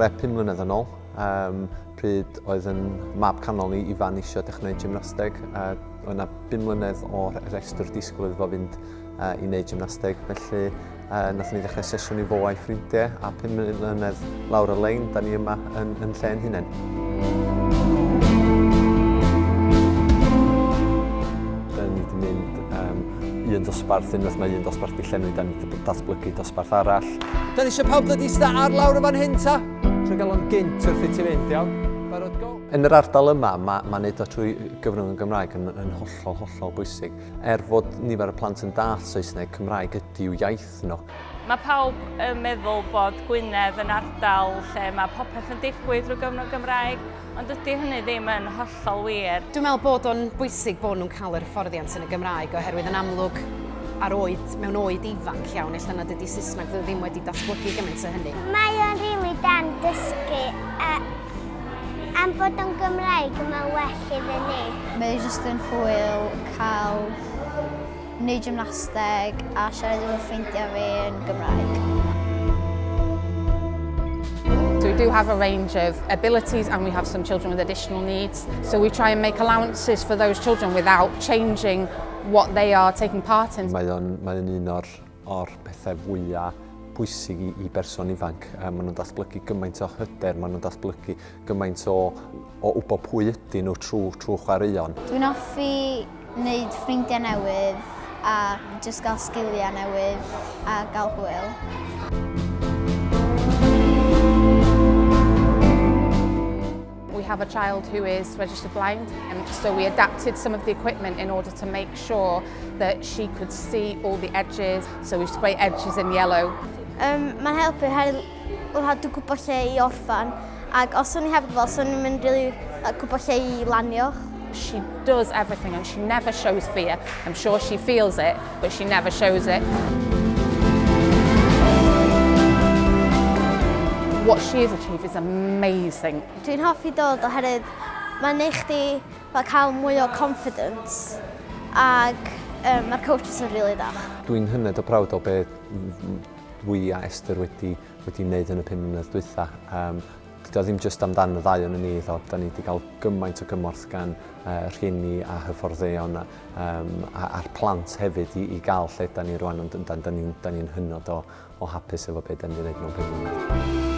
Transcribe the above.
dechrau 5 mlynedd yn ôl, pryd oedd yn mab canol ni Ifan isio dechrau gwneud gymnasteg. Oedd yna 5 mlynedd o restr disgwyl iddo fynd i wneud gymnasteg, felly nath ni ddechrau sesiwn i fo a'i ffrindiau, a 5 mlynedd lawr y lein, da ni yma yn lle'n hunain. Da ni wedi mynd un dosbarth, unwaith mae un dosbarth di llenwi, da ni wedi datblygu dosbarth arall. Da ni eisiau pawb ddod i star lawr y fan hyn ta? Trwy gael o'n gynt wrth i ti fynd, iawn? Barod go? Yn yr ardal yma, mae wneud o trwy gyfrwng y Gymraeg yn hollol bwysig. Fer nifer y plant yn dall Saesneg, Cymraeg ydi i'w iaith nhw. Mae pawb yn meddwl bod Gwynedd yn ardal lle mae popeth yn digwydd drwy gyfrwng y Gymraeg, ond dydy hynny ddim yn hollol wir. Dwi'n meddwl bod o'n bwysig bod nhw'n cael yr hyfforddiant yn y Gymraeg oherwydd yn amlwg mewn oed ifanc iawn, ella nad ydy Saesneg ddim wedi datblygu gymaint o hynny. Mae o'n rili dan dysgu am bod o'n Gymraeg mae'n well iddyn ni. Mae jyst yn hwyl cael wneud gymnasteg a siarad efo ffrindiau fi yn Gymraeg. So we do have a range of abilities and we have some children with additional needs. So we try and make allowances for those children without changing what they are taking part in. Mae o'n un o'r pethau fwyaf bwysig i berson ifanc. Maen nhw'n datblygu gymaint o hyder, maen nhw'n datblygu gymaint o wybod pwy ydyn nhw trwy chwaraeon. Dwi'n hoffi wneud ffrindiau newydd a jyst gael sgiliau newydd a gael hwyl. We have a child who is registered blind, and so we adapted some of the equipment in order to make sure that she could see all the edges. So we spray edges in yellow. Mae'n helpu oherwydd dwi'n gwybod lle i orffan, ac os o'n i hefyd fel, so o'n i'n gwybod lle i lanio. She does everything and she never shows fear. I'm sure she feels it, but she never shows it. What she has achieved is amazing. Dwi'n hoffi dod oherwydd mae'n neud chdi cael mwy o confidence, ac mae'r coaches yn rili da. Dwi'n hynod o prawd o beth dwi a Esther wedi wneud yn y 5 mlynedd dwytha. Dydy o ddim jyst amdan y ddau o'n ni iddo, da ni wedi cael gymaint o gymorth gan rhieni a hyfforddeuon a'r plant hefyd i gael lle da ni rwan, ond da ni'n hynod o hapus efo beth da ni'n gwneud mewn 5 mlynedd.